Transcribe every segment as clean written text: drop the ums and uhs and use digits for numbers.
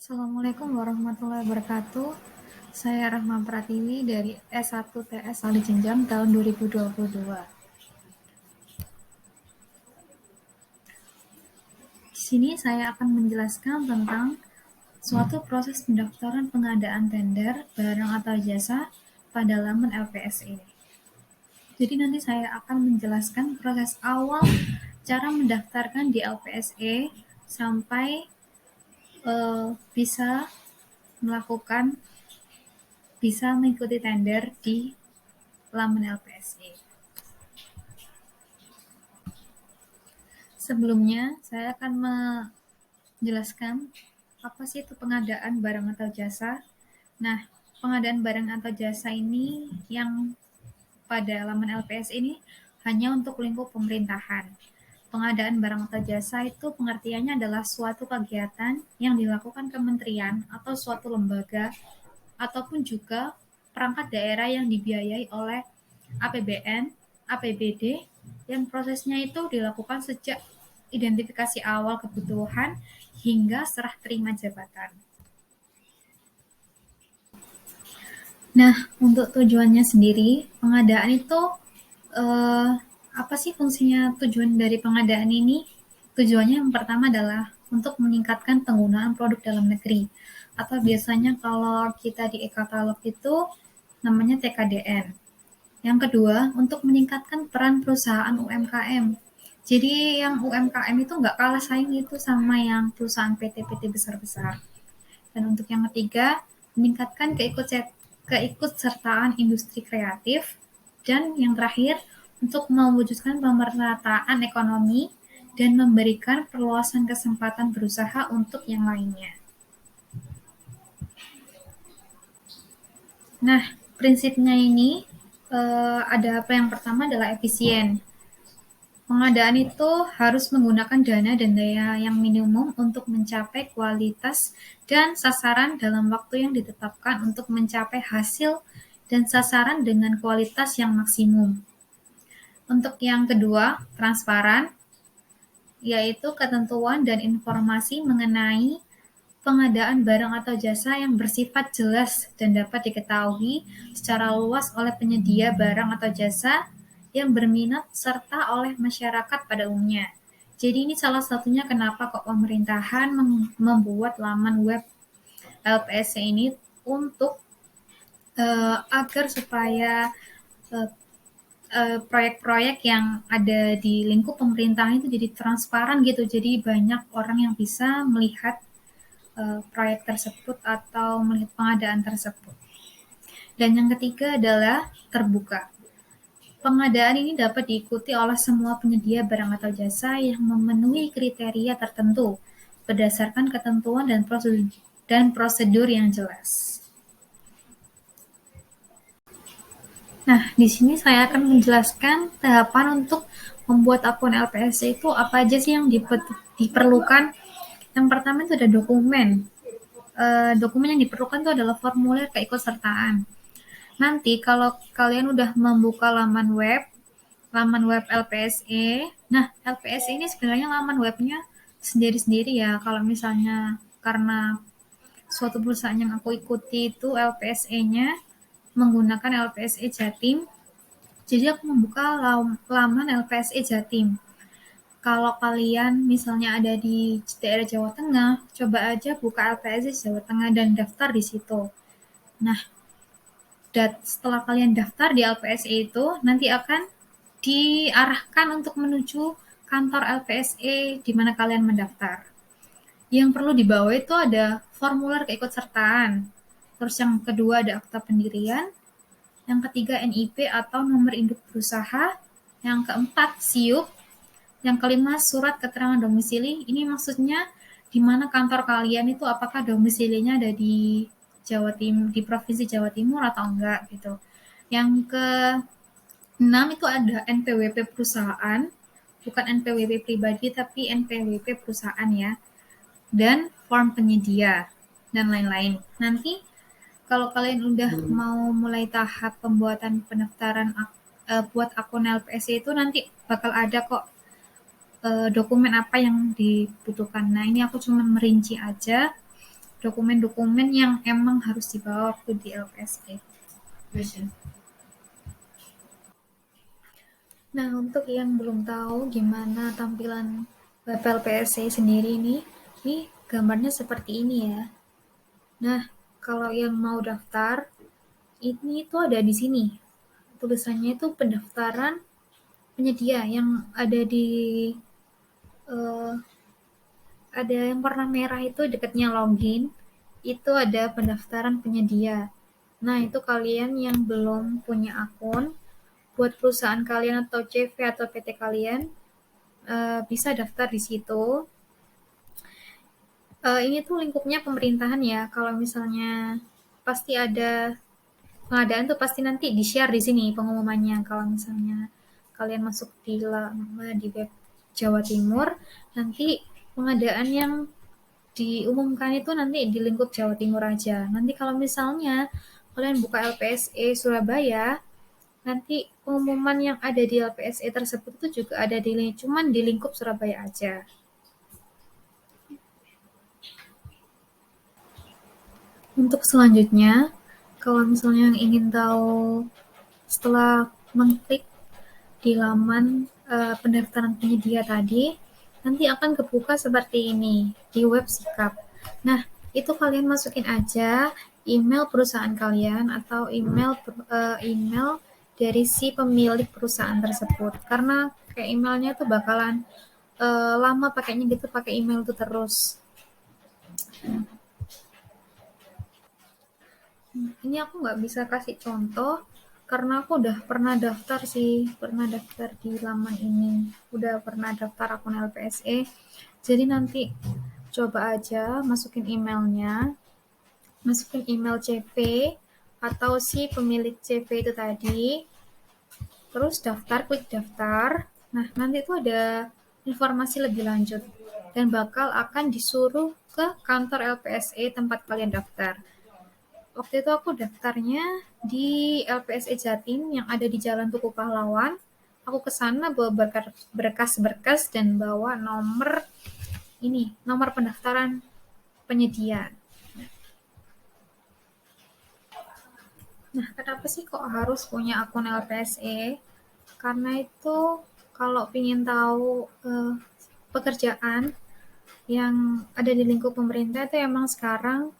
Assalamualaikum warahmatullahi wabarakatuh. Saya Rahma Pratiwi dari S1 TS Ali Jenjang tahun 2022. Di sini saya akan menjelaskan tentang suatu proses pendaftaran pengadaan tender barang atau jasa pada laman LPSE. Jadi nanti saya akan menjelaskan proses awal cara mendaftarkan di LPSE sampai bisa mengikuti tender di laman LPSE. Sebelumnya, saya akan menjelaskan apa sih itu pengadaan barang atau jasa. Nah, pengadaan barang atau jasa ini yang pada laman LPS ini hanya untuk lingkup pemerintahan. Pengadaan barang atau jasa itu pengertiannya adalah suatu kegiatan yang dilakukan kementerian atau suatu lembaga ataupun juga perangkat daerah yang dibiayai oleh APBN, APBD, yang prosesnya itu dilakukan sejak identifikasi awal kebutuhan hingga serah terima jabatan. Nah, untuk tujuannya sendiri, pengadaan itu apa sih fungsinya tujuan dari pengadaan ini? Tujuannya yang pertama adalah untuk meningkatkan penggunaan produk dalam negeri. Atau biasanya kalau kita di e-katalog itu namanya TKDN. Yang kedua, untuk meningkatkan peran perusahaan UMKM. Jadi yang UMKM itu nggak kalah saing itu sama yang perusahaan PT-PT besar-besar. Dan untuk yang ketiga, meningkatkan keikutsertaan industri kreatif. Dan yang terakhir, untuk mewujudkan pemerataan ekonomi dan memberikan perluasan kesempatan berusaha untuk yang lainnya. Nah, prinsipnya ini ada apa yang pertama adalah efisien. Pengadaan itu harus menggunakan dana dan daya yang minimum untuk mencapai kualitas dan sasaran dalam waktu yang ditetapkan untuk mencapai hasil dan sasaran dengan kualitas yang maksimum. Untuk yang kedua, transparan, yaitu ketentuan dan informasi mengenai pengadaan barang atau jasa yang bersifat jelas dan dapat diketahui secara luas oleh penyedia barang atau jasa yang berminat serta oleh masyarakat pada umumnya. Jadi ini salah satunya kenapa kok pemerintahan membuat laman web LPSC ini untuk agar supaya proyek-proyek yang ada di lingkup pemerintahan itu jadi transparan gitu. Jadi banyak orang yang bisa melihat proyek tersebut atau melihat pengadaan tersebut. Dan yang ketiga adalah terbuka. Pengadaan ini dapat diikuti oleh semua penyedia barang atau jasa yang memenuhi kriteria tertentu berdasarkan ketentuan dan prosedur yang jelas. Nah, di sini saya akan menjelaskan tahapan untuk membuat akun LPSC itu apa aja sih yang diperlukan. Yang pertama itu ada dokumen. Dokumen yang diperlukan itu adalah formulir keikutsertaan. Nanti kalau kalian udah membuka laman web LPSE. Nah, LPSE ini sebenarnya laman webnya sendiri-sendiri ya. Kalau misalnya karena suatu perusahaan yang aku ikuti itu LPSE-nya menggunakan LPSE Jatim, jadi aku membuka laman LPSE Jatim. Kalau kalian misalnya ada di daerah Jawa Tengah, coba aja buka LPSE Jawa Tengah dan daftar di situ. Nah, setelah kalian daftar di LPSE itu, nanti akan diarahkan untuk menuju kantor LPSE di mana kalian mendaftar. Yang perlu dibawa itu ada formulir keikutsertaan. Terus yang kedua ada akta pendirian. Yang ketiga NIP atau nomor induk berusaha. Yang keempat SIUP. Yang kelima surat keterangan domisili. Ini maksudnya di mana kantor kalian itu apakah domisilinya ada di di Provinsi Jawa Timur atau enggak gitu. Yang ke 6 itu ada NPWP perusahaan, bukan NPWP pribadi tapi NPWP perusahaan ya. Dan form penyedia dan lain-lain. Nanti kalau kalian udah mau mulai tahap pembuatan pendaftaran buat akun LPSC itu nanti bakal ada kok dokumen apa yang dibutuhkan. Nah, ini aku cuma merinci aja. dokumen-dokumen yang emang harus dibawa waktu di LPSA. Nah, untuk yang belum tahu gimana tampilan web LPSA sendiri ini gambarnya seperti ini ya. Nah, kalau yang mau daftar, ini tuh ada di sini. Tulisannya itu pendaftaran penyedia yang ada di eh, ada yang warna merah itu dekatnya login, itu ada pendaftaran penyedia. Nah, itu kalian yang belum punya akun, buat perusahaan kalian atau CV atau PT kalian, bisa daftar di situ. Ini tuh lingkupnya pemerintahan ya. Kalau misalnya pasti ada pengadaan tuh pasti nanti di-share di sini pengumumannya. Kalau misalnya kalian masuk di web Jawa Timur, nanti pengadaan yang diumumkan itu nanti di lingkup Jawa Timur aja. Nanti kalau misalnya kalian buka LPSE Surabaya, nanti pengumuman yang ada di LPSE tersebut itu juga ada cuman di lingkup Surabaya aja. Untuk selanjutnya, kalau misalnya yang ingin tahu setelah mengklik di laman pendaftaran penyedia tadi, nanti akan kebuka seperti ini di web Sikap. Nah, itu kalian masukin aja email perusahaan kalian atau email dari si pemilik perusahaan tersebut. Karena kayak emailnya tuh bakalan lama pakainya gitu, pakai email itu terus. Ini aku nggak bisa kasih contoh karena aku udah pernah daftar sih, pernah daftar di laman ini, udah pernah daftar akun LPSE. Jadi nanti coba aja masukin emailnya, masukin email CV atau si pemilik CV itu tadi, terus daftar, klik daftar. Nah, nanti itu ada informasi lebih lanjut dan bakal akan disuruh ke kantor LPSE tempat kalian daftar. Waktu itu aku daftarnya di LPSE Jatim yang ada di Jalan Tugu Pahlawan. Aku ke sana bawa berkas-berkas dan bawa nomor pendaftaran penyedia. Nah, kenapa sih kok harus punya akun LPSE? Karena itu kalau ingin tahu pekerjaan yang ada di lingkup pemerintah itu emang sekarang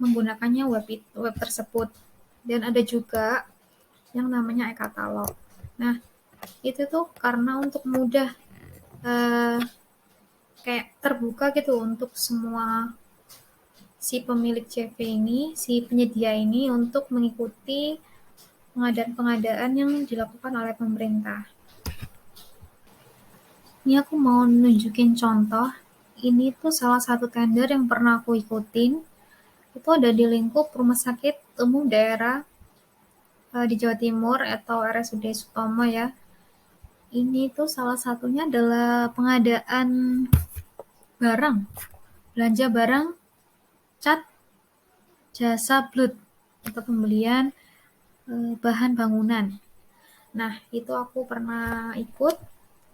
menggunakannya web tersebut. Dan ada juga yang namanya e-katalog. Nah, itu tuh karena untuk mudah eh, kayak terbuka gitu untuk semua si pemilik CV ini, si penyedia ini untuk mengikuti pengadaan-pengadaan yang dilakukan oleh pemerintah. Ini aku mau nunjukin contoh. Ini tuh salah satu tender yang pernah aku ikutin. Itu ada di lingkup Rumah Sakit Umum Daerah di Jawa Timur atau RSUD Sutomo ya. Ini tuh salah satunya adalah pengadaan barang, belanja barang, cat, jasa blood, atau pembelian bahan bangunan. Nah, itu aku pernah ikut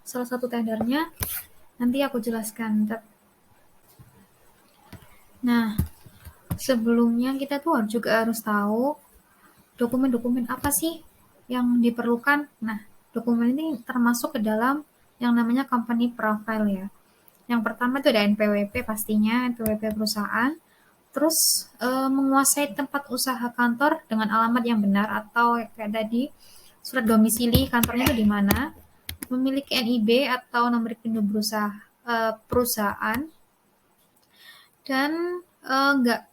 salah satu tendernya, nanti aku jelaskan. Nah, sebelumnya kita tuh juga harus tahu dokumen-dokumen apa sih yang diperlukan. Nah, dokumen ini termasuk ke dalam yang namanya company profile ya. Yang pertama itu ada NPWP pastinya, NPWP perusahaan. Terus menguasai tempat usaha kantor dengan alamat yang benar atau kayak tadi surat domisili kantornya itu di mana, memiliki NIB atau nomor induk perusahaan dan enggak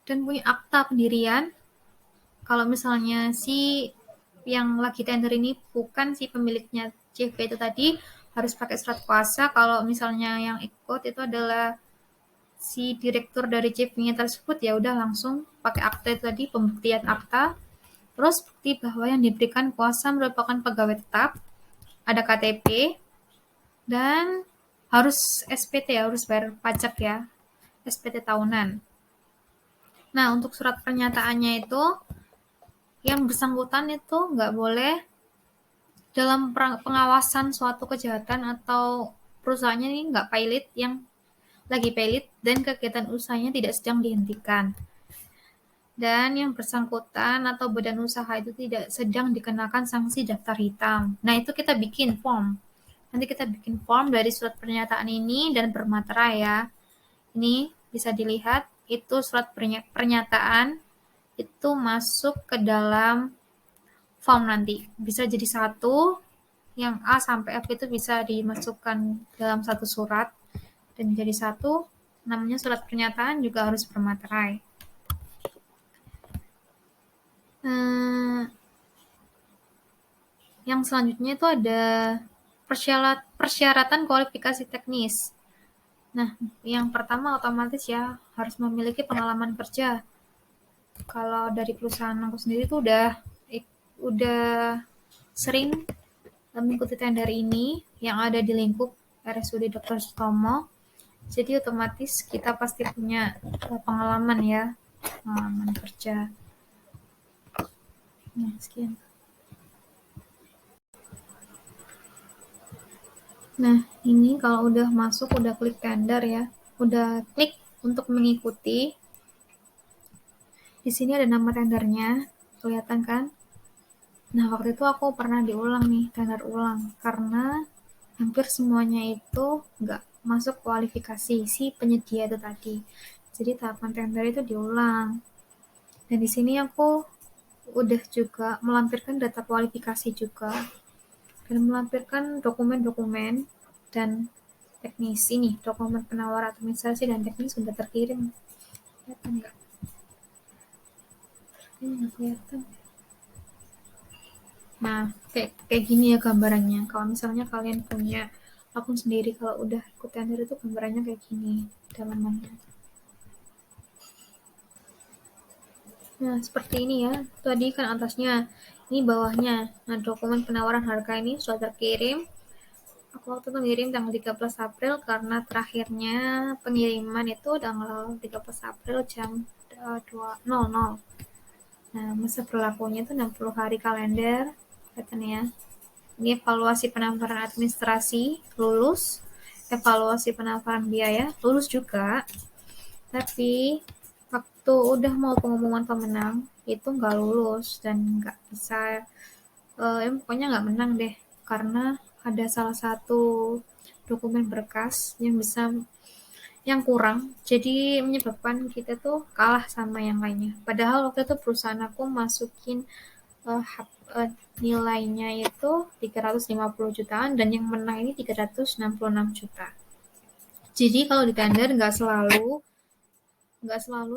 dan punya akta pendirian. Kalau misalnya si yang lagi tender ini bukan si pemiliknya CV itu tadi, harus pakai surat kuasa. Kalau misalnya yang ikut itu adalah si direktur dari CV-nya tersebut, ya udah langsung pakai akta itu tadi, pembuktian akta. Terus bukti bahwa yang diberikan kuasa merupakan pegawai tetap, ada KTP, dan harus SPT ya, harus bayar pajak ya, SPT tahunan. Nah, untuk surat pernyataannya itu, yang bersangkutan itu nggak boleh dalam pengawasan suatu kejahatan atau perusahaannya ini nggak pilot yang lagi valid dan kegiatan usahanya tidak sedang dihentikan. Dan yang bersangkutan atau badan usaha itu tidak sedang dikenakan sanksi daftar hitam. Nah, itu kita bikin form. Nanti kita bikin form dari surat pernyataan ini dan bermaterai ya. Ini bisa dilihat, itu surat pernyataan itu masuk ke dalam form nanti. Bisa jadi satu, yang A sampai F itu bisa dimasukkan dalam satu surat dan jadi satu, namanya surat pernyataan juga harus bermaterai. Yang selanjutnya itu ada persyaratan kualifikasi teknis. Nah, yang pertama otomatis ya harus memiliki pengalaman kerja. Kalau dari perusahaan aku sendiri tuh udah sering mengikuti tender ini yang ada di lingkup RSUD Dr. Sutomo. Jadi otomatis kita pasti punya pengalaman ya, pengalaman kerja. Nah, sekian. Nah, ini kalau udah masuk, udah klik tender ya, udah klik untuk mengikuti. Di sini ada nama tendernya, kelihatan kan? Nah, waktu itu aku pernah diulang nih, tender ulang, karena hampir semuanya itu nggak masuk kualifikasi si penyedia itu tadi. Jadi tahapan tender itu diulang. Dan di sini aku udah juga melampirkan data kualifikasi juga, dan melampirkan dokumen-dokumen dan teknis ini, dokumen penawar administrasi dan teknis sudah terkirim. Kelihatan nggak? Ini nggak kelihatan. Nah, kayak gini ya gambarannya. Kalau misalnya kalian punya akun sendiri, kalau udah ikut tender itu gambarannya kayak gini dalamannya. Nah, seperti ini ya. Tadi kan atasnya, ini bawahnya. Nah, dokumen penawaran harga ini sudah terkirim. Aku waktu itu ngirim tanggal 13 April karena terakhirnya pengiriman itu tanggal 13 April jam 2.00. Nah, masa berlakunya itu 60 hari kalender. Kelihatan ya. Ini evaluasi penawaran administrasi, lulus. Evaluasi penawaran biaya, lulus juga. Tapi waktu udah mau pengumuman pemenang, itu nggak lulus dan nggak bisa, pokoknya nggak menang deh. Karena ada salah satu dokumen berkas yang kurang, jadi menyebabkan kita tuh kalah sama yang lainnya. Padahal waktu itu perusahaan aku masukin nilainya itu 350 jutaan dan yang menang ini 366 juta. Jadi kalau di tender nggak selalu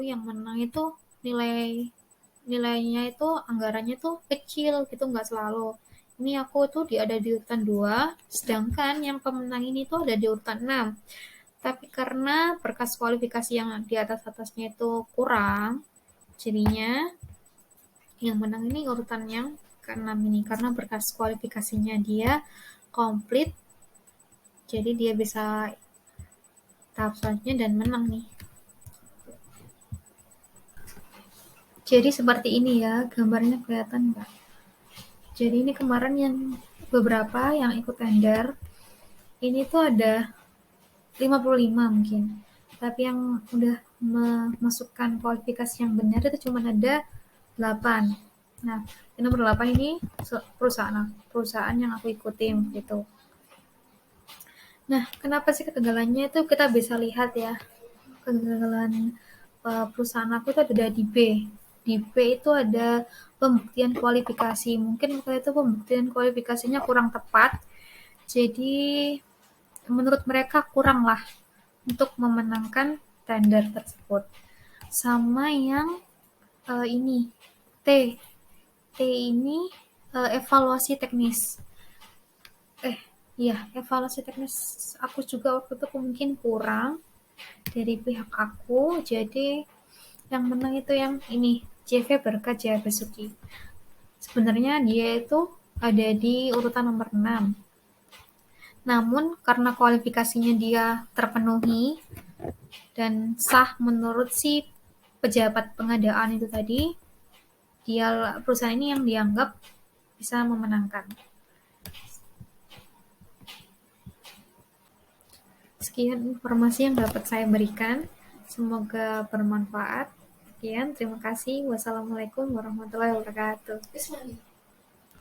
yang menang itu nilainya itu anggarannya tuh kecil gitu, nggak selalu. Ini aku tuh ada di urutan 2, sedangkan yang pemenang ini tuh ada di urutan 6. Tapi karena berkas kualifikasi yang di atas-atasnya itu kurang, jadinya yang menang ini urutan yang ke-6 ini, karena berkas kualifikasinya dia komplit, jadi dia bisa tahap selanjutnya dan menang nih. Jadi seperti ini ya, gambarnya kelihatan nggak? Jadi ini kemarin yang beberapa yang ikut tender, ini tuh ada 55 mungkin. Tapi yang udah memasukkan kualifikasi yang benar itu cuma ada 8. Nah, yang nomor 8 ini perusahaan yang aku ikutin gitu. Nah, kenapa sih kegagalannya itu kita bisa lihat ya. Kegagalan perusahaan aku itu ada di B. Di B itu ada pembuktian kualifikasi. Mungkin waktu itu pembuktian kualifikasinya kurang tepat. Jadi menurut mereka kurang lah untuk memenangkan tender tersebut. Sama yang ini T. T ini evaluasi teknis. Evaluasi teknis aku juga waktu itu mungkin kurang dari pihak aku. Jadi yang menang itu yang ini, JV Berkat Jaya Basuki. Sebenarnya dia itu ada di urutan nomor 6. Namun karena kualifikasinya dia terpenuhi dan sah menurut si pejabat pengadaan itu tadi, perusahaan ini yang dianggap bisa memenangkan. sekian informasi yang dapat saya berikan. Semoga bermanfaat. Sekian, terima kasih. Wassalamualaikum warahmatullahi wabarakatuh.